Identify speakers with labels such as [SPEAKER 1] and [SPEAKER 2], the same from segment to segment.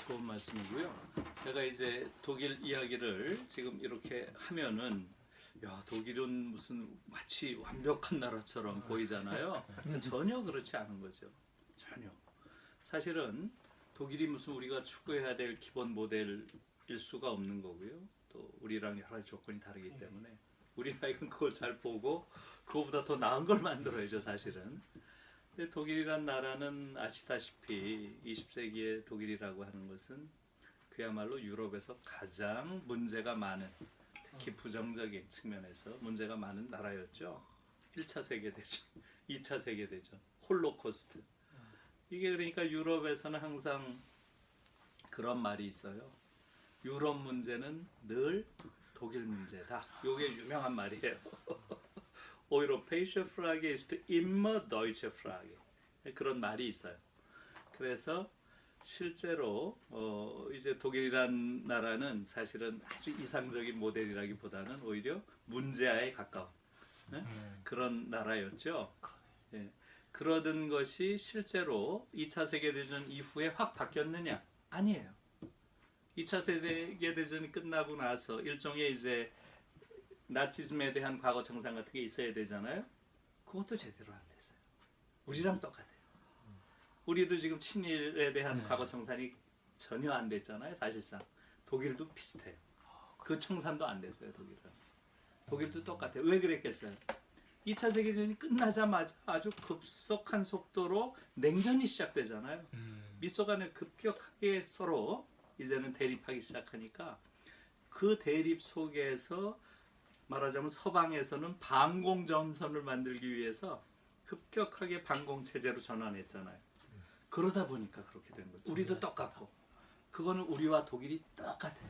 [SPEAKER 1] 좋은 말씀이고요. 제가 이제 독일 이야기를 지금 이렇게 하면은 야, 독일은 무슨 마치 완벽한 나라처럼 보이잖아요. 전혀 그렇지 않은 거죠. 전혀. 사실은 독일이 무슨 우리가 추구해야 될 기본 모델일 수가 없는 거고요. 또 우리랑 여러 가지 조건이 다르기 때문에 우리가 이건 그걸 잘 보고 그거보다 더 나은 걸 만들어야죠, 사실은. 근데 독일이란 나라는 아시다시피 20세기의 독일이라고 하는 것은 그야말로 유럽에서 가장 문제가 많은, 특히 부정적인 측면에서 문제가 많은 나라였죠. 1차 세계대전, 2차 세계대전, 홀로코스트. 이게 그러니까 유럽에서는 항상 그런 말이 있어요. 유럽 문제는 늘 독일 문제다. 이게 유명한 말이에요. Europäische Frage ist immer deutsche Frage. 그런 말이 있어요. 그래서 실제로 이제 독일이란 나라는 사실은 아주 이상적인 모델이라기보다는 오히려 문제아에 가까운 그런 나라였죠. 예. 그러던 것이 실제로 2차 세계대전 이후에 확 바뀌었느냐? 아니에요. 2차 세계대전이 끝나고 나서 일종의 이제 나치즘에 대한 과거 정상 같은 게 있어야 되잖아요. 그것도 제대로 안 됐어요. 우리랑 똑같아요. 우리도 지금 친일에 대한 과거 청산이 전혀 안 됐잖아요. 사실상 독일도 비슷해요. 그 청산도 안 됐어요. 독일도 똑같아요. 왜 그랬겠어요? 2차 세계대전이 끝나자마자 아주 급속한 속도로 냉전이 시작되잖아요. 미소 간에 급격하게 서로 이제는 대립하기 시작하니까 그 대립 속에서 말하자면 서방에서는 반공전선을 만들기 위해서 급격하게 반공체제로 전환했잖아요. 그러다 보니까 그렇게 된 거죠. 우리도 똑같고 그거는 우리와 독일이 똑같아요.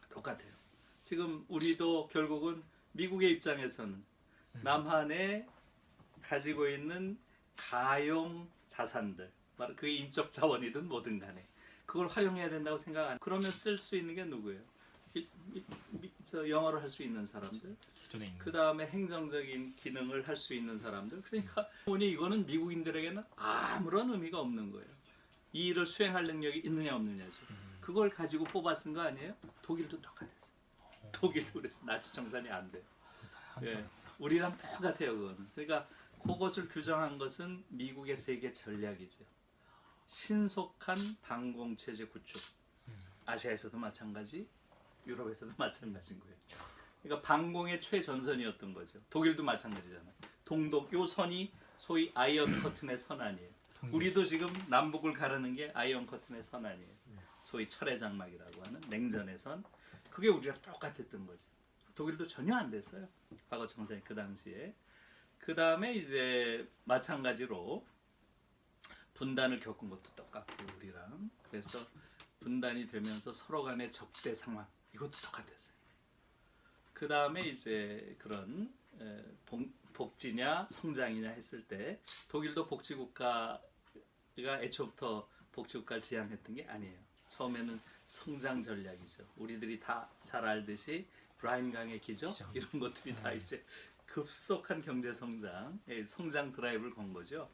[SPEAKER 1] 똑같아요. 지금 우리도 결국은 미국의 입장에서는 남한에 가지고 있는 가용 자산들, 그 인적 자원이든 뭐든 간에 그걸 활용해야 된다고 생각 안. 그러면 쓸 수 있는 게 누구예요? 영어를 할 수 있는 사람들, 그 다음에 행정적인 기능을 할 수 있는 사람들. 그러니까 보니 이거는 미국인들에게는 아무런 의미가 없는 거예요. 이 일을 수행할 능력이 있느냐 없느냐죠. 그걸 가지고 뽑아 쓴 거 아니에요? 독일도 똑같았어요. 독일도 그래서 나치 정산이 안 돼요. 예, 우리랑 똑같아요. 그거는. 그러니까 그것을 규정한 것은 미국의 세계 전략이죠. 신속한 반공체제 구축. 아시아에서도 마찬가지, 유럽에서도 마찬가지인 거예요. 그러니까 반공의 최전선이었던 거죠. 독일도 마찬가지잖아요. 동독, 요 선이 소위 아이언 커튼의 선 아니에요. 우리도 지금 남북을 가르는 게 아이언 커튼의 선 아니에요. 소위 철의 장막이라고 하는 냉전의 선. 그게 우리랑 똑같았던 거죠. 독일도 전혀 안 됐어요. 과거 정상이 그 당시에. 그 다음에 이제 마찬가지로 분단을 겪은 것도 똑같고 우리랑. 그래서 분단이 되면서 서로 간의 적대 상황, 이것도 똑같았어요. 그 다음에 이제 그런 복지냐 성장이냐 했을 때 독일도 복지국가가 애초부터 복지국가를 지향했던 게 아니에요. 처음에는 성장 전략이죠. 우리들이 다 잘 알듯이 라인강의 기적 이런 것들이 다 이제 급속한 경제 성장, 성장 드라이브를 건 거죠.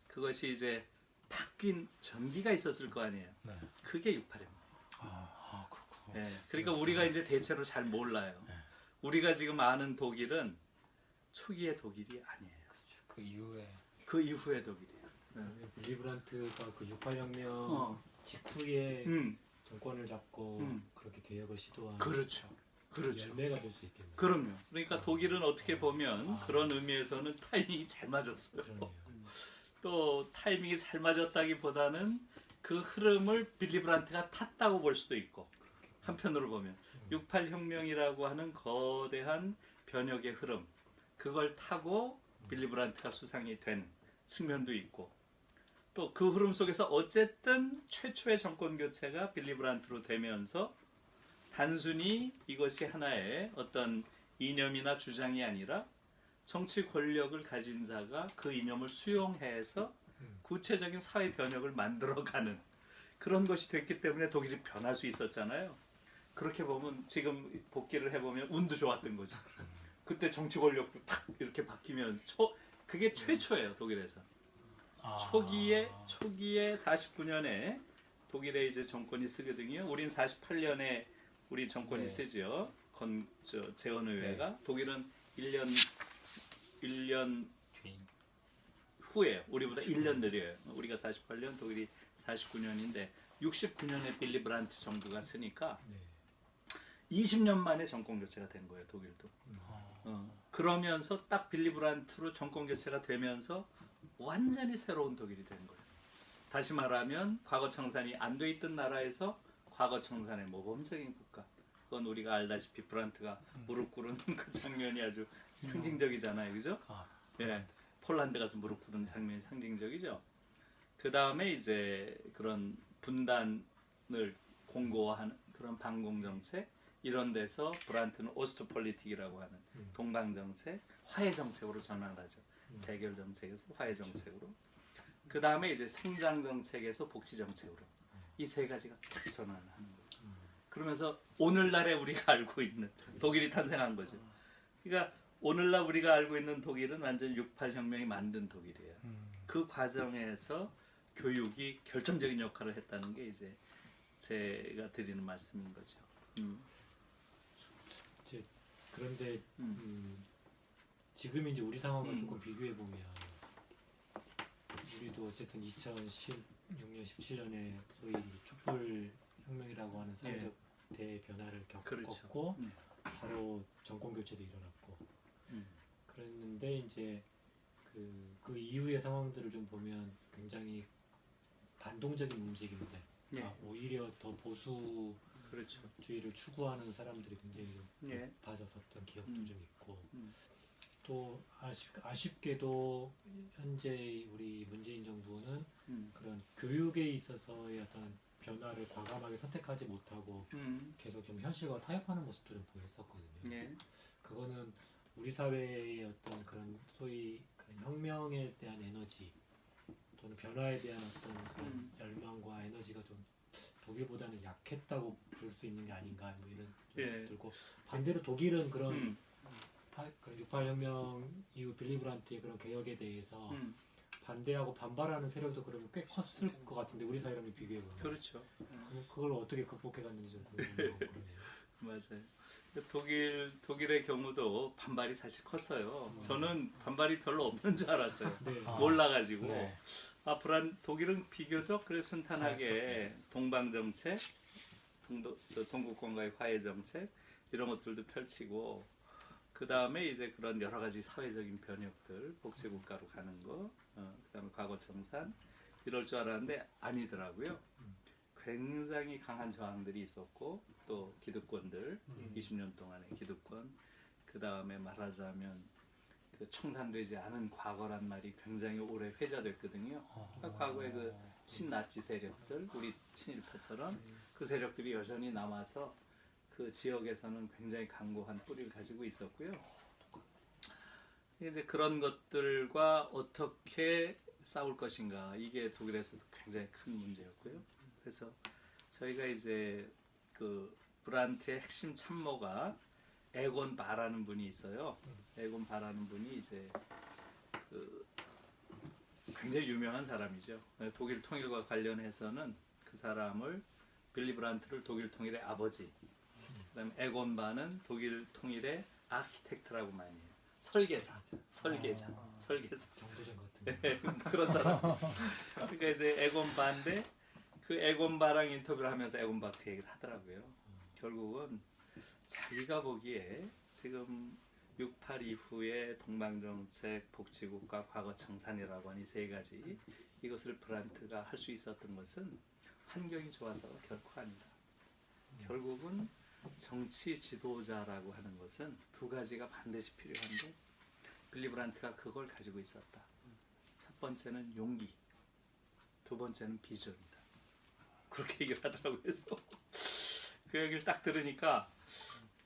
[SPEAKER 1] 그것이 이제 바뀐 전기가 있었을 거 아니에요. 네. 그게 68입니다.
[SPEAKER 2] 그렇구나.
[SPEAKER 1] 네, 그러니까 우리가 이제 대체로 잘 몰라요. 네. 우리가 지금 아는 독일은 초기의 독일이 아니에요.
[SPEAKER 2] 그렇죠.
[SPEAKER 1] 그 이후의 독일이에요.
[SPEAKER 3] 네. 빌리 브란트가 그 68혁명 직후에 정권을 잡고 그렇게 개혁을 시도한.
[SPEAKER 1] 그렇죠.
[SPEAKER 3] 열매가 될 수 있겠네요.
[SPEAKER 1] 그럼요. 그러니까 독일은 어떻게 보면 그런 의미에서는 타이밍이 잘 맞았어요. 또 타이밍이 잘 맞았다기보다는 그 흐름을 빌리 브란트가 탔다고 볼 수도 있고, 한편으로 보면 68혁명이라고 하는 거대한 변혁의 흐름, 그걸 타고 빌리 브란트가 수상이 된 측면도 있고, 또 그 흐름 속에서 어쨌든 최초의 정권 교체가 빌리 브란트로 되면서 단순히 이것이 하나의 어떤 이념이나 주장이 아니라 정치 권력을 가진 자가 그 이념을 수용해서 구체적인 사회 변혁을 만들어가는 그런 것이 됐기 때문에 독일이 변할 수 있었잖아요. 그렇게 보면 지금 복귀를 해보면 운도 좋았던 거죠. 그때 정치 권력도 탁 이렇게 바뀌면서 그게 최초예요, 독일에서. 초기에 49년에 독일의 이제 정권이 쓰거든요. 우린 48년에 우리 정권이
[SPEAKER 3] 네.
[SPEAKER 1] 쓰죠. 재헌의회가. 독일은 1년 후에 우리보다 1년 느려요. 우리가 48년, 독일이 49년인데 69년에 빌리 브란트 정부가 쓰니까 20년 만에 정권 교체가 된 거예요. 독일도. 그러면서 딱 빌리 브란트로 정권 교체가 되면서 완전히 새로운 독일이 된 거예요. 다시 말하면 과거 청산이 안 돼 있던 나라에서 과거 청산의 모범적인 국가. 그건 우리가 알다시피 브란트가 무릎 꿇은 그 장면이 아주 상징적이잖아요. 그죠? 예. 폴란드 가서 무릎 꿇은 장면이 상징적이죠. 그 다음에 이제 그런 분단을 공고화하는 그런 반공정책 이런 데서 브란트는 오스트폴리틱이라고 하는 동방정책, 화해정책으로 전환하죠. 대결정책에서 화해정책으로. 그 다음에 이제 성장정책에서 복지정책으로 이 세 가지가 딱 전환을 하는 거죠. 그러면서 오늘날에 우리가 알고 있는 독일이 탄생한 거죠. 그러니까 오늘날 우리가 알고 있는 독일은 완전 68혁명이 만든 독일이에요. 그 과정에서 교육이 결정적인 역할을 했다는 게 이제 제가 드리는 말씀인 거죠.
[SPEAKER 3] 그런데 지금 이제 우리 상황과 조금 비교해 보면 우리도 어쨌든 2016년, 17년에 소위 촛불 혁명이라고 하는 사회적 대변화를
[SPEAKER 1] 그렇죠.
[SPEAKER 3] 겪었고 바로 정권 교체도 일어났고 그랬는데 이제 그 이후의 상황들을 좀 보면 굉장히 반동적인 움직임들, 오히려 더 보수
[SPEAKER 1] 그렇죠.
[SPEAKER 3] 주의를 추구하는 사람들이 굉장히 좀 높아졌었던 기억도 좀 있고 또 아쉽게도 현재 우리 문재인 정부는 그런 교육에 있어서의 어떤 변화를 과감하게 선택하지 못하고 계속 좀 현실과 타협하는 모습도 좀 보였었거든요. 그거는 우리 사회의 어떤 그런 소위 그런 혁명에 대한 에너지 또는 변화에 대한 어떤 그런 열망과 에너지가 좀 독일보다는 약했다고 볼 수 있는 게 아닌가 뭐 이런 생각이 들고 반대로 독일은 그런 68혁명 이후 빌리 브란트의 그런 개혁에 대해서 반대하고 반발하는 세력도 그러면 꽤 컸을 것 같은데 우리 사회랑 비교해 보면
[SPEAKER 1] 그렇죠.
[SPEAKER 3] 그걸 어떻게 극복해갔는지 좀 궁금하고 그러네요.
[SPEAKER 1] 맞아요. 독일의 경우도 반발이 사실 컸어요. 저는 반발이 별로 없는 줄 알았어요. 몰라가지고. 독일은 비교적 그래 순탄하게 동방 정책, 동국권과의 화해 정책 이런 것들도 펼치고 그 다음에 이제 그런 여러 가지 사회적인 변혁들, 복지국가로 가는 거, 그 다음에 과거 청산 이럴 줄 알았는데 아니더라고요. 굉장히 강한 저항들이 있었고 또 기득권들 20년 동안의 기득권 그 다음에 말하자면 그 청산되지 않은 과거란 말이 굉장히 오래 회자됐거든요. 그러니까 과거의 그 친나치 세력들 우리 친일파처럼 그 세력들이 여전히 남아서 그 지역에서는 굉장히 강고한 뿌리를 가지고 있었고요. 이제 그런 것들과 어떻게 싸울 것인가 이게 독일에서도 굉장히 큰 문제였고요. 그래서 저희가 이제 그 브란트의 핵심 참모가 에곤 바라는 분이 있어요. 에곤 바라는 분이 이제 그 굉장히 유명한 사람이죠. 독일 통일과 관련해서는 그 사람을 빌리 브란트를 독일 통일의 아버지, 그다음에 에곤 바는 독일 통일의 아키텍트라고 많이 해요. 설계자.
[SPEAKER 3] 정도전 같은
[SPEAKER 1] 그런 사람. 그러니까 이제 에곤 바인데 그 에곤 바랑 인터뷰를 하면서 에곤 바 그 얘기를 하더라고요. 결국은 자기가 보기에 지금 68 이후에 동방정책, 복지국가, 과거 청산이라고 하는 이 세 가지 이것을 브란트가 할 수 있었던 것은 환경이 좋아서 결코 아니다. 결국은 정치 지도자라고 하는 것은 두 가지가 반드시 필요한데 빌리 브란트가 그걸 가지고 있었다. 첫 번째는 용기, 두 번째는 비전이다. 그렇게 얘기를 하더라고요. 그래서 그 얘기를 딱 들으니까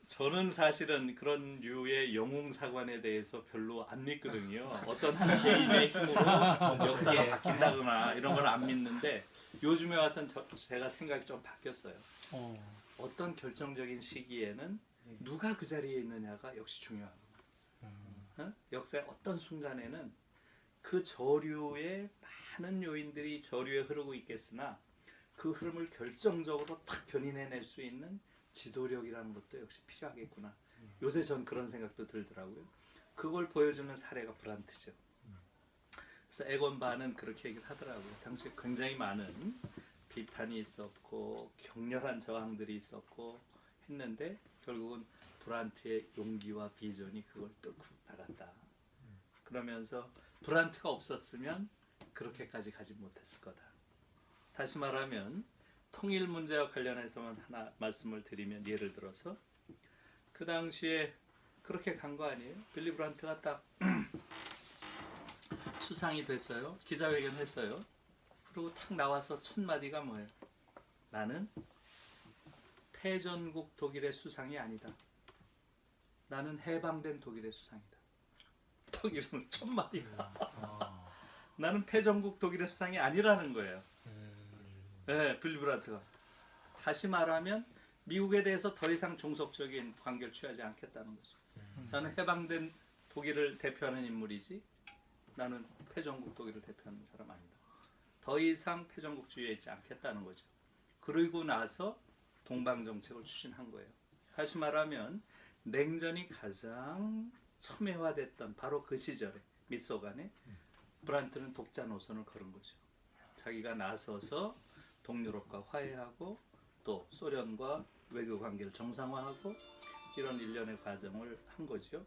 [SPEAKER 1] 저는 사실은 그런 류의 영웅사관에 대해서 별로 안 믿거든요. 어떤 한 개인의 힘으로 역사가 바뀐다거나 이런 걸 안 믿는데 요즘에 와서는 제가 생각이 좀 바뀌었어요. 어떤 결정적인 시기에는 누가 그 자리에 있느냐가 역시 중요하구나. 역사의 어떤 순간에는 그 저류의 많은 요인들이 저류에 흐르고 있겠으나 그 흐름을 결정적으로 딱 견인해낼 수 있는 지도력이라는 것도 역시 필요하겠구나. 요새 전 그런 생각도 들더라고요. 그걸 보여주는 사례가 브란트죠. 그래서 에건 바는 그렇게 얘기를 하더라고요. 당시에 굉장히 많은 비판이 있었고 격렬한 저항들이 있었고 했는데 결국은 브란트의 용기와 비전이 그걸 뚫고 나갔다. 그러면서 브란트가 없었으면 그렇게까지 가지 못했을 거다. 다시 말하면 통일 문제와 관련해서만 하나 말씀을 드리면 예를 들어서 그 당시에 그렇게 간 거 아니에요? 빌리 브란트가 딱 수상이 됐어요. 기자회견 했어요. 그리고 탁 나와서 첫 마디가 뭐예요? 나는 패전국 독일의 수상이 아니다. 나는 해방된 독일의 수상이다. 딱 이러면 첫 마디가 나는 패전국 독일의 수상이 아니라는 거예요. 네, 빌리 브란트가. 다시 말하면 미국에 대해서 더 이상 종속적인 관계를 취하지 않겠다는 거죠. 나는 해방된 독일을 대표하는 인물이지 나는 패전국 독일을 대표하는 사람 아니다. 더 이상 패전국주의에 있지 않겠다는 거죠. 그러고 나서 동방정책을 추진한 거예요. 다시 말하면 냉전이 가장 첨예화됐던 바로 그 시절에 미소간에 브란트는 독자 노선을 걸은 거죠. 자기가 나서서 동유럽과 화해하고 또 소련과 외교 관계를 정상화하고 이런 일련의 과정을 한 거죠.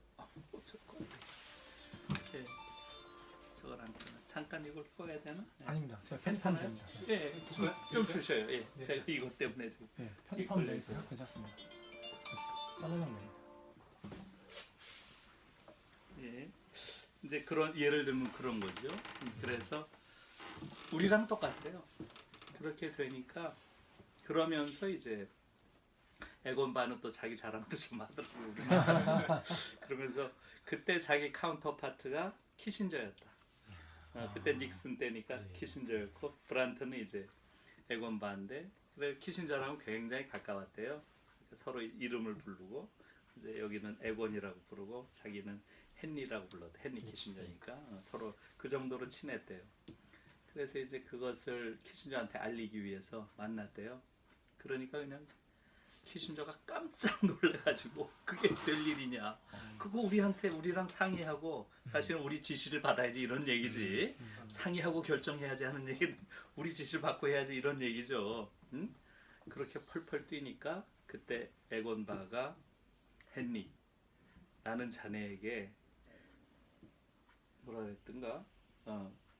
[SPEAKER 1] 네. 저걸 안 켜나. 잠깐 이걸 꺼야 되나? 네.
[SPEAKER 2] 아닙니다. 제가 편집하면 됩니다.
[SPEAKER 1] 예, 좀 주셔요. 예,
[SPEAKER 2] 네.
[SPEAKER 1] 제가 이것 때문에 지금.
[SPEAKER 2] 네, 편집하면 되니까요. 괜찮습니다. 잘라면 됩니다.
[SPEAKER 1] 예, 이제 그런 예를 들면 그런 거죠. 그래서 우리랑 똑같아요. 그렇게 되니까 그러면서 이제 에건 바는 또 자기 자랑도 좀 하더라고요. 그러면서 그때 자기 카운터 파트가 키신저였다. 그때 닉슨 때니까 키신저였고 브란트는 이제 에건 바인데 그래 키신저랑 굉장히 가까웠대요. 서로 이름을 부르고 이제 여기는 에건이라고 부르고 자기는 헨리라고 불렀대. 헨리 키신저니까 서로 그 정도로 친했대요. 그래서 이제 그것을 키신저한테 알리기 위해서 만났대요. 그러니까 그냥 키신저가 깜짝 놀래가지고 그게 될 일이냐? 그거 우리랑 상의하고 사실은 우리 지시를 받아야지 이런 얘기지. 상의하고 결정해야지 하는 얘기는 우리 지시를 받고 해야지 이런 얘기죠. 응? 그렇게 펄펄 뛰니까 그때 에건 바가 헨리 나는 자네에게 뭐라 그랬던가?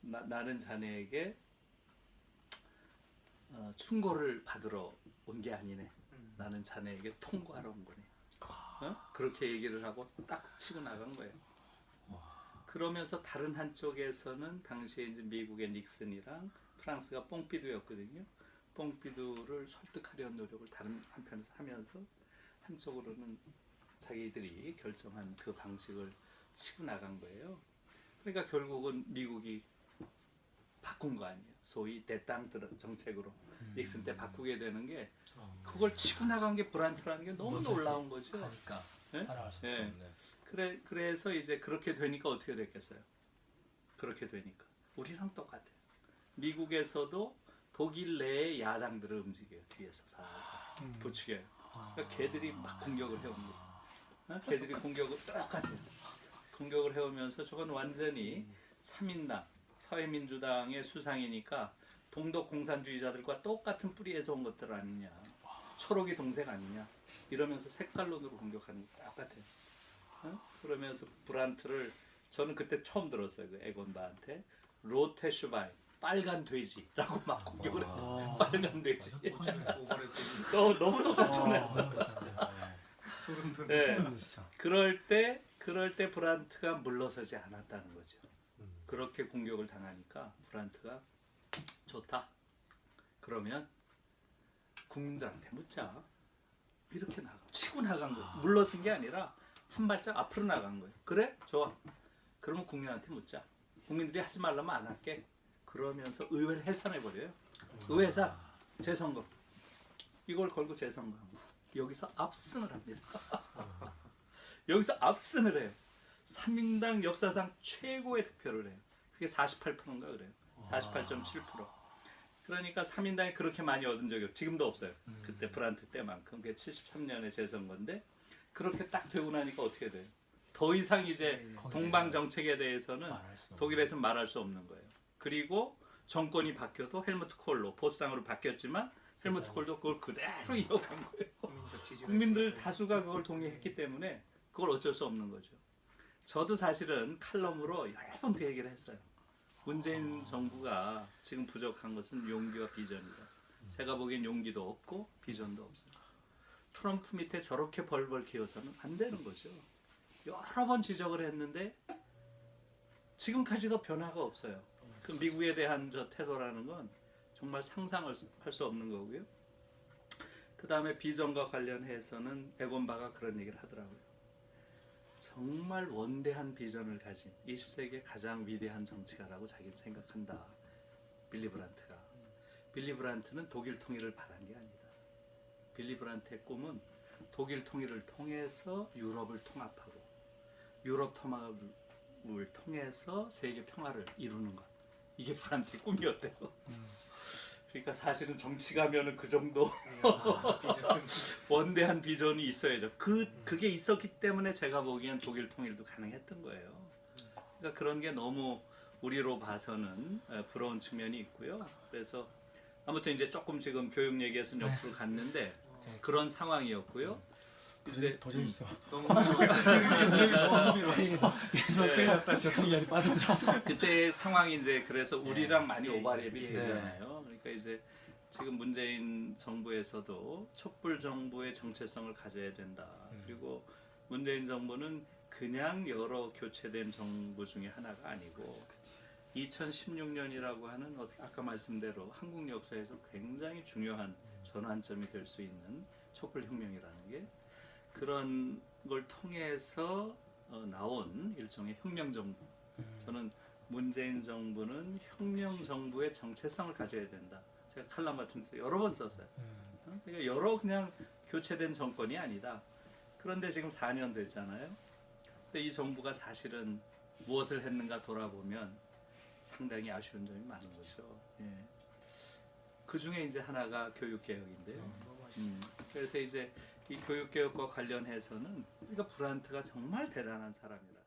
[SPEAKER 1] 나는 자네에게 충고를 받으러 온 게 아니네. 나는 자네에게 통과하러 온 거네. 그렇게 얘기를 하고 딱 치고 나간 거예요. 그러면서 다른 한쪽에서는 당시에 이제 미국의 닉슨이랑 프랑스가 뽕피두였거든요. 뽕피두를 설득하려는 노력을 다른 한편에서 하면서 한쪽으로는 자기들이 결정한 그 방식을 치고 나간 거예요. 그러니까 결국은 미국이 바꾼 거 아니에요. 소위 대땅 정책으로 닉슨 때 바꾸게 되는 게 그걸 치고 나간 게 브란트라는 게 너무 놀라운 거죠.
[SPEAKER 4] 그러니까
[SPEAKER 1] 네?
[SPEAKER 4] 따라갈 수
[SPEAKER 1] 네.
[SPEAKER 4] 없네.
[SPEAKER 1] 그래서 이제 그렇게 되니까 어떻게 됐겠어요? 그렇게 되니까 우리랑 똑같아요. 미국에서도 독일 내의 야당들을 움직여요. 뒤에서 살아서 부추겨요. 그러니까 걔들이 막 공격을 해옵니다. 걔들이 공격을 똑같아요. 공격을 해오면서 저건 완전히 3인당 사회민주당의 수상이니까 동독 공산주의자들과 똑같은 뿌리에서 온 것들 아니냐. 초록이 동생 아니냐. 이러면서 색깔론으로 공격하는 거 똑같아요. 그러면서 브란트를 저는 그때 처음 들었어요. 그 에건 바한테 로테 슈바이 빨간 돼지라고 막 공격을 해요. 빨간 돼지. 너무 똑같잖아요.
[SPEAKER 4] 소름 돋는.
[SPEAKER 1] 네. 그럴 때 브란트가 물러서지 않았다는 거죠. 그렇게 공격을 당하니까 브란트가 좋다. 그러면 국민들한테 묻자. 이렇게 치고 나간 거예요. 물러선 게 아니라 한 발짝 앞으로 나간 거예요. 그래? 좋아. 그러면 국민한테 묻자. 국민들이 하지 말라면 안 할게. 그러면서 의회를 해산해버려요. 의회 해산, 재선거. 이걸 걸고 재선거합니다. 여기서 압승을 합니다. 여기서 압승을 해요. 3인당 역사상 최고의 득표를 해요. 그게 48%인가 그래요. 48.7%. 그러니까 3인당이 그렇게 많이 얻은 적이 지금도 없어요. 그때 브란트 때만큼. 그게 73년에 재선 건데 그렇게 딱 되고 나니까 어떻게 돼요? 더 이상 이제 동방 정책에 대해서는 독일에서는 말할 수 없는 거예요. 그리고 정권이 바뀌어도 헬무트 콜로 보수당으로 바뀌었지만 헬무트 콜도 그걸 그대로 이어간 거예요. 국민들 다수가 그걸 동의했기 때문에 그걸 어쩔 수 없는 거죠. 저도 사실은 칼럼으로 여러 번 그 얘기를 했어요. 문재인 정부가 지금 부족한 것은 용기와 비전이다. 제가 보기엔 용기도 없고 비전도 없어요. 트럼프 밑에 저렇게 벌벌 기어서는 안 되는 거죠. 여러 번 지적을 했는데 지금까지도 변화가 없어요. 그 미국에 대한 저 태도라는 건 정말 상상할 수 없는 거고요. 그 다음에 비전과 관련해서는 에곤바가 그런 얘기를 하더라고요. 정말 원대한 비전을 가진 20세기의 가장 위대한 정치가라고 자기는 생각한다. 빌리 브란트가. 빌리 브란트는 독일 통일을 바란 게 아니다. 빌리 브란트의 꿈은 독일 통일을 통해서 유럽을 통합하고 유럽 통합을 통해서 세계 평화를 이루는 것. 이게 브란트의 꿈이었대요. 그러니까 사실은 정치 가면은 그 정도 원대한 비전이 있어야죠. 그게 있었기 때문에 제가 보기엔 독일 통일도 가능했던 거예요. 그러니까 그런 게 너무 우리로 봐서는 부러운 측면이 있고요. 그래서 아무튼 이제 조금 지금 교육 얘기에서 옆으로 갔는데 그런 상황이었고요. 이제
[SPEAKER 2] 더 재밌어.
[SPEAKER 4] 너무
[SPEAKER 2] 재밌어. 빠져들었어.
[SPEAKER 1] 그때 상황이 이제 그래서 우리랑 많이 오버랩이 되잖아요. 그러니까 이제 지금 문재인 정부에서도 촛불 정부의 정체성을 가져야 된다. 그리고 문재인 정부는 그냥 여러 교체된 정부 중에 하나가 아니고 2016년이라고 하는 아까 말씀대로 한국 역사에서 굉장히 중요한 전환점이 될 수 있는 촛불 혁명이라는 게 그런 걸 통해서 나온 일종의 혁명 정부. 저는 문재인 정부는 혁명 정부의 정체성을 가져야 된다. 제가 칼럼 같은 데서 여러 번 썼어요. 그러니까 여러 그냥 교체된 정권이 아니다. 그런데 지금 4년 됐잖아요. 근데 이 정부가 사실은 무엇을 했는가 돌아보면 상당히 아쉬운 점이 많은 거죠. 예. 그 중에 이제 하나가 교육개혁인데요. 그래서 이제 이 교육개혁과 관련해서는 그러니까 브란트가 정말 대단한 사람이다.